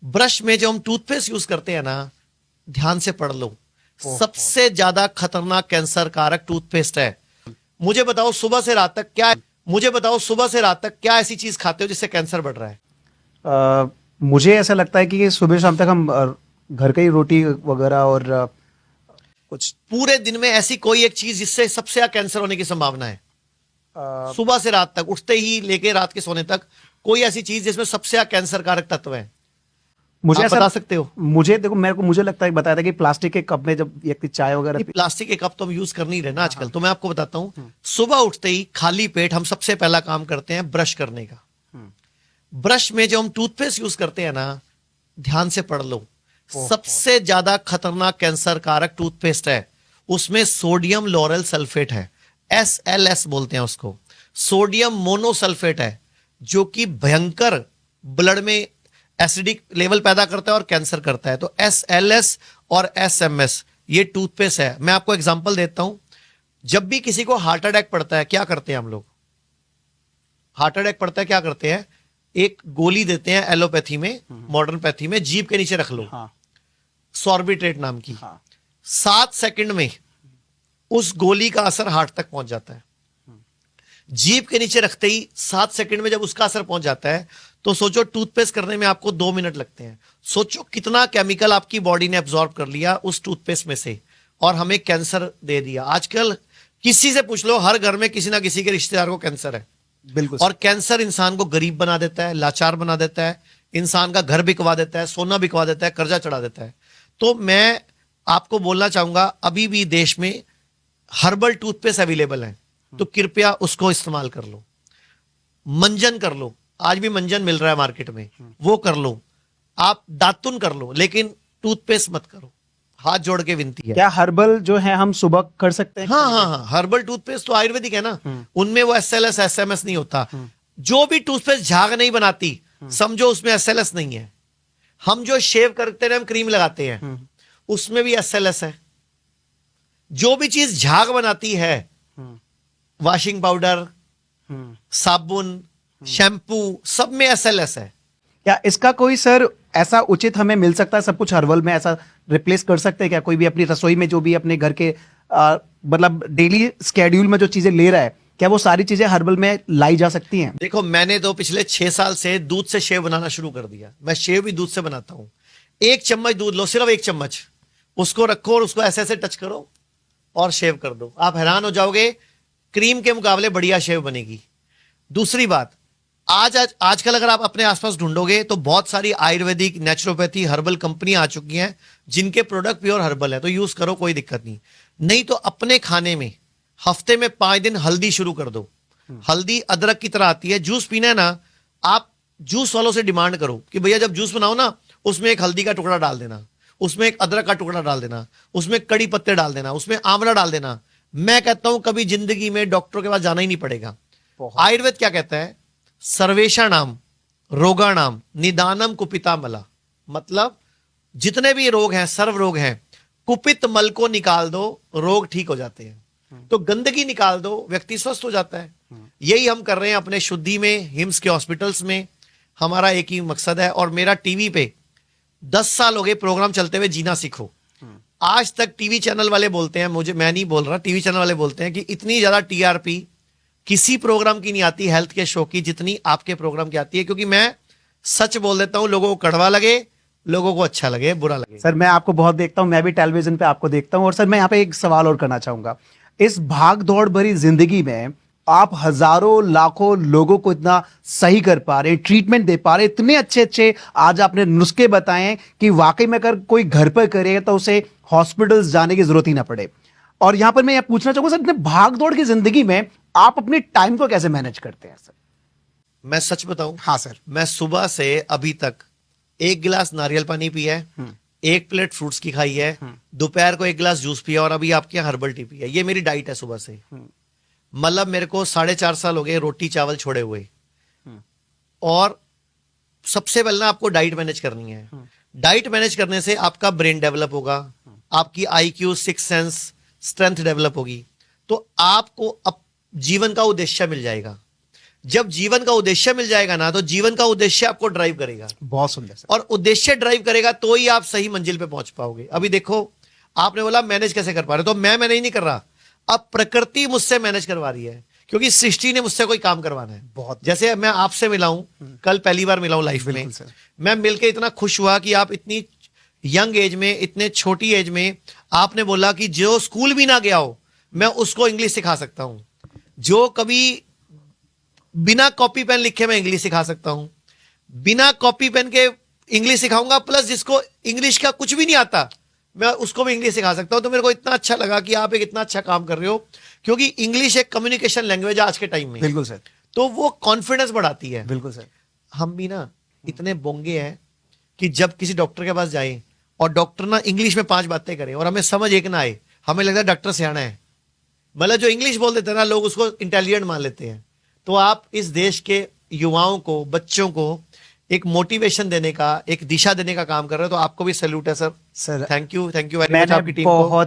Brush में जो हम टूथपेस्ट यूज करते हैं ना, ध्यान से पढ़ लो, सबसे ज्यादा खतरनाक कैंसर कारक टूथपेस्ट है। मुझे बताओ सुबह से रात तक क्या, मुझे बताओ सुबह से रात तक क्या ऐसी चीज खाते हो जिससे कैंसर बढ़ रहा है? मुझे ऐसा लगता है कि सुबह शाम तक हम घर का ही रोटी वगैरह और कुछ। पूरे दिन में ऐसी कोई एक चीज जिससे सबसे ज्यादा कैंसर होने की संभावना है? सुबह से रात तक, उठते ही लेके रात के सोने तक, कोई ऐसी चीज जिसमें सबसे ज्यादा कैंसर कारक तत्व है? मुझे आप ऐसा बता सकते हो? मुझे देखो, मुझे लगता है, बताया था कि प्लास्टिक के कप में जब व्यक्ति चाय वगैरह प्लास्टिक के कप तो हम यूज कर नहीं रहे ना आजकल। तो मैं आपको बताता हूं, सुबह उठते ही खाली पेट हम सबसे पहला काम करते हैं ब्रश करने का। ब्रश में जो हम टूथपेस्ट यूज करते हैं ना, ध्यान से पढ़ लो, सबसे ज्यादा खतरनाक कैंसर कारक टूथपेस्ट है। उसमें सोडियम लॉरेल सल्फेट है, SLS बोलते हैं उसको। सोडियम मोनोसल्फेट है, जो कि भयंकर ब्लड में एसिडिक लेवल पैदा करता है और कैंसर करता है। तो SLS और SMS ये टूथपेस्ट है। मैं आपको एग्जांपल देता हूं। जब भी किसी को हार्ट अटैक पड़ता है, क्या करते हैं हम लोग? हार्ट अटैक पड़ता है, क्या करते हैं? एक गोली देते हैं एलोपैथी में, मॉडर्न पैथी में, जीभ के नीचे रख लो, सॉर्बिट्रेट नाम की। 7 सेकंड में उस गोली का असर हार्ट तक पहुंच जाता है। जीभ के नीचे रखते ही 7 सेकंड में जब उसका असर पहुंच जाता है, तो सोचो टूथपेस्ट करने में आपको 2 मिनट लगते हैं। सोचो कितना केमिकल आपकी बॉडी ने एब्जॉर्ब कर लिया उस टूथपेस्ट में से, और हमें कैंसर दे दिया। आजकल किसी से पूछ लो, हर घर में किसी ना किसी के रिश्तेदार को कैंसर है। बिल्कुल। और कैंसर इंसान को गरीब बना देता है, लाचार बना देता है, इंसान का घर बिकवा देता है, सोना बिकवा देता है, कर्जा चढ़ा देता है। तो मैं आपको बोलना चाहूंगा, अभी भी देश में हर्बल टूथपेस्ट अवेलेबल है, तो कृपया उसको इस्तेमाल कर लो। मंजन कर लो, आज भी मंजन मिल रहा है मार्केट में, वो कर लो। आप दातुन कर लो, लेकिन टूथपेस्ट मत करो। हाथ जोड़ के विनती है। क्या हर्बल जो है हम सुबह कर सकते हैं? हाँ हाँ हाँ, हर्बल टूथपेस्ट तो आयुर्वेदिक है ना, उनमें वो SLS SMS नहीं होता। जो भी टूथपेस्ट झाग नहीं बनाती, समझो उसमें SLS नहीं है। हम जो शेव करते हैं, हम क्रीम लगाते हैं, उसमें भी SLS है। जो भी चीज झाग बनाती है, वॉशिंग पाउडर, साबुन, शैम्पू, सब में SLS है। क्या इसका कोई सर ऐसा उचित हमें मिल सकता है? सब कुछ हर्बल में ऐसा रिप्लेस कर सकते हैं क्या? कोई भी अपनी रसोई में जो भी अपने घर के मतलब डेली स्केड्यूल में जो चीजें ले रहा है, क्या वो सारी चीजें हर्बल में लाई जा सकती हैं? देखो, मैंने तो पिछले 6 साल से दूध से शेव बनाना शुरू कर दिया। मैं शेव भी दूध से बनाता हूं। 1 चम्मच दूध लो, सिर्फ 1 चम्मच, उसको रखो और उसको ऐसे ऐसे टच करो और शेव कर दो। आप हैरान हो जाओगे, क्रीम के मुकाबले बढ़िया शेव बनेगी। दूसरी बात, आजकल अगर आप अपने आसपास ढूंढोगे तो बहुत सारी आयुर्वेदिक, नेचुरोपैथी, हर्बल कंपनी आ चुकी हैं जिनके प्रोडक्ट प्योर हर्बल है। तो यूज करो, कोई दिक्कत नहीं। नहीं तो अपने खाने में हफ्ते में 5 दिन हल्दी शुरू कर दो। हल्दी अदरक की तरह आती है, जूस पीना है ना, आप जूस वालों से डिमांड करो कि भैया जब जूस बनाओ ना, उसमें एक हल्दी का टुकड़ा डाल देना, उसमें एक अदरक का टुकड़ा डाल देना, उसमें कड़ी पत्ते डाल देना, उसमें आंवला डाल देना। मैं कहता हूं कभी जिंदगी में डॉक्टर के पास जाना ही नहीं पड़ेगा। आयुर्वेद क्या कहता है? सर्वेषाणाम रोगाणाम निदानम कुपितामला। मतलब जितने भी रोग हैं, सर्व रोग हैं, कुपित मल को निकाल दो, रोग ठीक हो जाते हैं। तो गंदगी निकाल दो, व्यक्ति स्वस्थ हो जाता है। यही हम कर रहे हैं अपने शुद्धि में, हिम्स के हॉस्पिटल्स में। हमारा एक ही मकसद है, और मेरा टीवी पे 10 साल हो गए प्रोग्राम चलते हुए, जीना सीखो। आज तक टीवी चैनल वाले बोलते हैं, मुझे, मैं नहीं बोल रहा, टीवी चैनल वाले बोलते हैं कि इतनी ज्यादा TRP किसी प्रोग्राम की नहीं आती हेल्थ के शो की जितनी आपके प्रोग्राम की आती है। क्योंकि मैं सच बोल देता हूं, लोगों को कड़वा लगे, लोगों को अच्छा लगे, बुरा लगे। सर मैं आपको बहुत देखता हूं, मैं भी टेलीविजन पे आपको देखता हूं। और सर मैं यहाँ पे एक सवाल और करना चाहूंगा। इस भाग दौड़ भरी जिंदगी में आप हजारों लाखों लोगों को इतना सही कर पा रहे हैं, ट्रीटमेंट दे पा रहे हैं, इतने अच्छे अच्छे आज आपने नुस्खे बताए कि वाकई में अगर कोई घर पर करे तो उसे हॉस्पिटल्स जाने की जरूरत ही ना पड़े। और यहां पर मैं यह पूछना चाहूंगा सर, इतने भाग दौड़ की जिंदगी में आप अपने टाइम को कैसे मैनेज करते हैं सर? मैं सच बताऊं? हाँ सर। मैं सुबह से अभी तक 1 गिलास नारियल पानी पिया है, 1 प्लेट फ्रूट्स की खाई है, दोपहर को 1 गिलास जूस पिया, और अभी आपके यहाँ हर्बल टी पिया। ये मेरी डाइट है सुबह से। मतलब मेरे को 4.5 साल हो गए रोटी चावल छोड़े हुए। और सबसे पहले आपको डाइट मैनेज करनी है। डाइट मैनेज करने से आपका ब्रेन डेवलप होगा, आपकी IQ, six sense, strength develop होगी, तो आपको अब जीवन का उद्देश्य मिल जाएगा। जब जीवन का उद्देश्य मिल जाएगा ना, तो जीवन का उद्देश्य आपको ड्राइव करेगा, बहुत सुंदर सर। और उद्देश्य ड्राइव करेगा तो ही आप सही मंजिल पे पहुंच पाओगे। अभी देखो, आपने बोला मैनेज कैसे कर पा रहे हो, तो मैं मैनेज नहीं कर रहा, अब प्रकृति मुझसे मैनेज करवा रही है, क्योंकि सृष्टि ने मुझसे कोई काम करवाना है। बहुत जैसे मैं आपसे मिला हूं, कल पहली बार मिला हूं लाइफ में, बिल्कुल सर। मैं मिलके इतना खुश हुआ कि आप इतनी यंग एज में, इतने छोटी एज में आपने बोला कि जो स्कूल भी ना गया हो मैं उसको इंग्लिश सिखा सकता हूं, जो कभी बिना कॉपी पेन लिखे मैं इंग्लिश सिखा सकता हूं, बिना कॉपी पेन के इंग्लिश सिखाऊंगा, प्लस जिसको इंग्लिश का कुछ भी नहीं आता मैं उसको भी इंग्लिश सिखा सकता हूं। तो मेरे को इतना अच्छा लगा कि आप एक इतना अच्छा काम कर रहे हो, क्योंकि इंग्लिश एक कम्युनिकेशन लैंग्वेज है आज के टाइम में, बिल्कुल सर, तो वो कॉन्फिडेंस बढ़ाती है। बिल्कुल सर। हम भी ना इतने बोंगे हैं कि जब किसी डॉक्टर के पास जाएं और डॉक्टर ना इंग्लिश में 5 बातें करें और हमें समझ एक ना आए, हमें लगता है डॉक्टर सियाना है, मतलब जो इंग्लिश बोल देते हैं ना लोग उसको इंटेलिजेंट मान लेते हैं। तो आप इस देश के युवाओं को, बच्चों को एक मोटिवेशन देने का, एक दिशा देने का काम कर रहे हो, तो आपको भी सैल्यूट है sir. Sir thank you very much मैंने आपकी टीम को। बहुत